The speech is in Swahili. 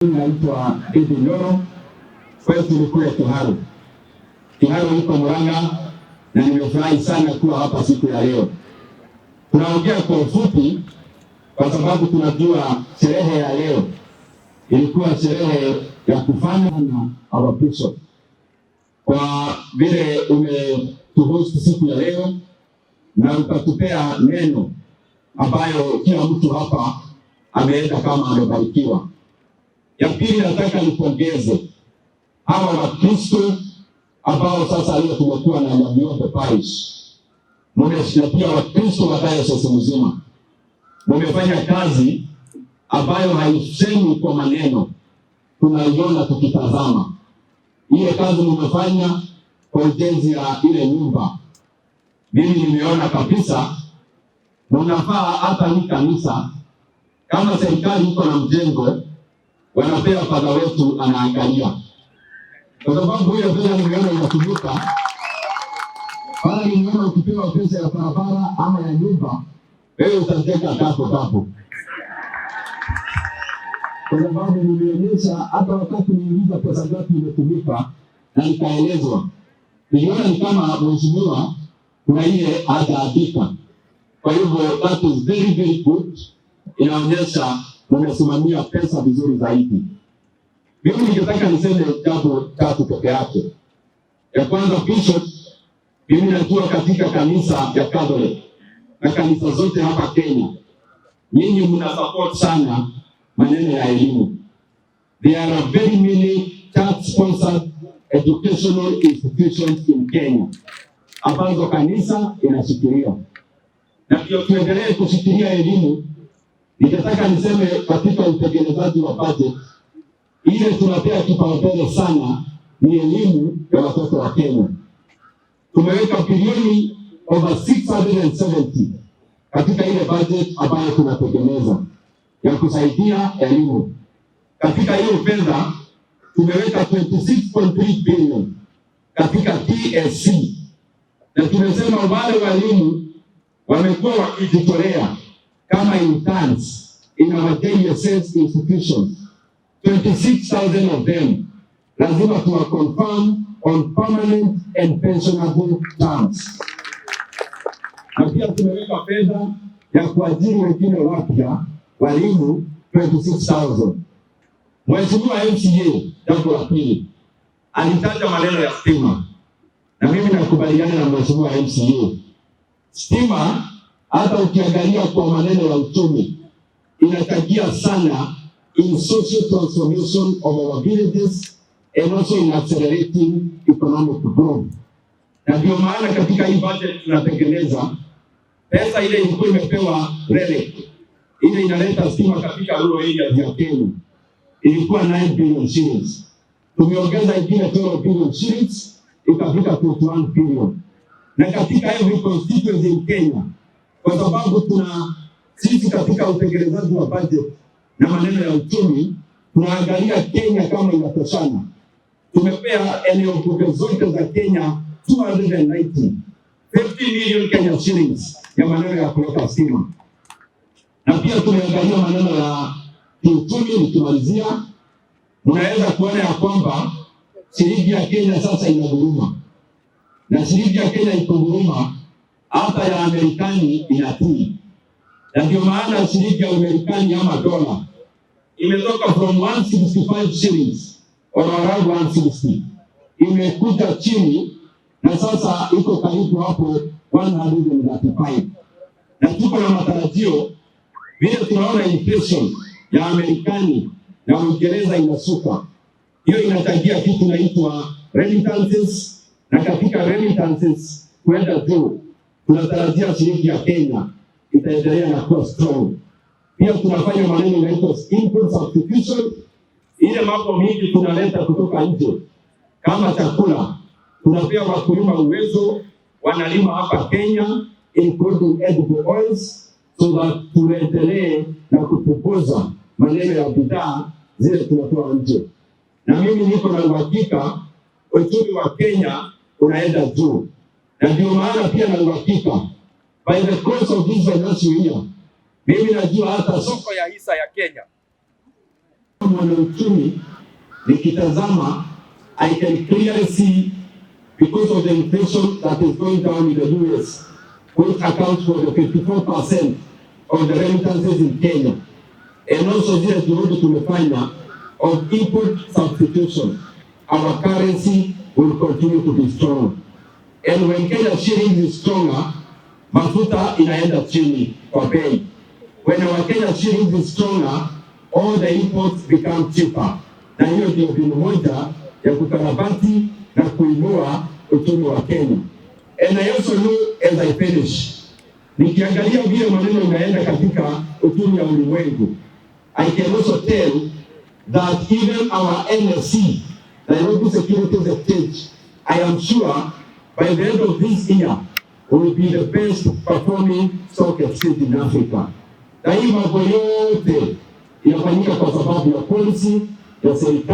Naitwa Nyoro, kwetu ni kule Kiharo. Kiharo iko Murang'a na nimefurahi sana kuwa hapa siku ya leo. Tunaongea kwa ufupi kwa sababu tunajua sherehe ya leo ilikuwa sherehe ya kufanya na our bishop. Kwa vile umetuhost siku ya leo na ukatupea neno ambayo kila mtu hapa ameenda kama amebarikiwa. Ya pili, nataka nipongeze hawa Wakristo ambao sasa leo tumekuwa na Nyamiobo Parish. Na pia Wakristo wa diocese mzima. Mmefanya kazi ambayo haisemi kwa maneno, tunaiona tukitazama. Ile kazi mmefanya kwa ujenzi ya ile nyumba, mimi nimeona kabisa mnafaa hata ni kanisa kama serikali iko na mjengo wanapea padha wetu anaangalia. Kwa sababu hiyo pesa nimeona inatumika. Pala nimeona ukipewa pesa ya barabara ama ya nyumba, wewe utateka tapo. Kwa sababu nimeonyesha hata wakati niliuliza pesa ngapi imetumika na nikaelezwa. Niliona ni kama mheshimiwa kuna ile hajaandika. Kwa hivyo that is very very good. Inaonyesha mnasimamia pesa vizuri zaidi. Mimi ningetaka niseme jambo tatu peke yake. Ya kwanza, bishop, mimi najua katika kanisa ya Catholic na kanisa zote hapa Kenya, nyinyi mna support sana maneno ya elimu. There are very many church sponsored educational institutions in Kenya ambazo kanisa inashikilia. Na pia tuendelee kushikilia elimu. Ningetaka niseme katika utekelezaji wa budget ile tunapea kipaumbele sana ni elimu ya watoto wa Kenya. Tumeweka bilioni over 670 katika ile budget ambayo tunatekeleza ya kusaidia elimu. Katika hiyo fedha tumeweka 26.3 billion katika TSC, na tumesema wale walimu wamekuwa wakijitolea kama interns in our JSS institutions, 26,000 of them lazima tuwa confirm on permanent and pensionable terms. Na pia tumeweka fedha ya kuajiri wengine wapya walimu 26,000. Mheshimiwa MCA, jambo la pili, alitaja maneno ya stima, na mimi nakubaliana na Mheshimiwa MCA. Stima hata ukiangalia kwa maneno ya uchumi inachangia sana in social transformation of our villages and also in accelerating economic growth. Na ndio maana katika hii budget tunatengeneza pesa ile ilikuwa imepewa RELEC, ile inaleta stima katika rural areas ya Kenya, ilikuwa 9 billion shillings. Tumeongeza ingine 12 billion shillings ikafika 21 billion. Na katika every constituency in Kenya, kwa sababu sisi katika utekelezaji wa budget na maneno ya uchumi tunaangalia Kenya kama inatoshana. Tumepea eneo bunge zote za Kenya 290 50 million Kenya shillings ya maneno ya kuleta stima. Na pia tumeangalia maneno ya kiuchumi. Nikimalizia, mnaweza kuona ya kwamba shilingi ya Kenya sasa inaguruma, na shilingi ya Kenya ikoguruma hata ya Amerikani inatii. Na ndio maana shilingi ya Amerikani ama dola imetoka from 165 shillings or around 160 imekuja chini, na sasa iko karibu hapo 135. Na tuko na matarajio vile tunaona inflation ya Amerikani na Uingereza inasuka, hiyo inachangia kitu inaitwa remittances, na katika remittances kwenda juu tunatarajia shilingi ya Kenya itaendelea na kuwa strong. Pia tunafanya maneno inaitwa import substitution, ile mambo mingi tunaleta kutoka nje kama chakula, tunapea wakulima uwezo wanalima hapa Kenya including edible oils, so that tuendelee na kupunguza maneno ya bidhaa zile tunatoa nje. Na mimi niko na uhakika uchumi wa Kenya unaenda juu, na ndio maana pia na uhakika by the course of this financial year, mimi najua hata soko ya hisa ya Kenya mwanauchumi nikitazama, I can clearly see, because of the inflation that is going down in the US, which accounts for the 54% of the remittances in Kenya, and also zile juhudi tumefanya of input substitution, our currency will continue to be strong. And when Kenya shilling is stronger, mafuta inaenda chini kwa bei. When our Kenya shilling is stronger, all the imports become cheaper. Na hiyo ndio mbinu moja ya kukarabati na kuinua uchumi wa Kenya. And I also know, as I finish, nikiangalia vile maneno inaenda katika uchumi wa ulimwengu, I can also tell that even our NSC, Nairobi Securities Exchange, I am sure by the end of this year will be the best performing stock exchange in Africa. Na hii mambo yote inafanyika kwa sababu ya policy ya serikali.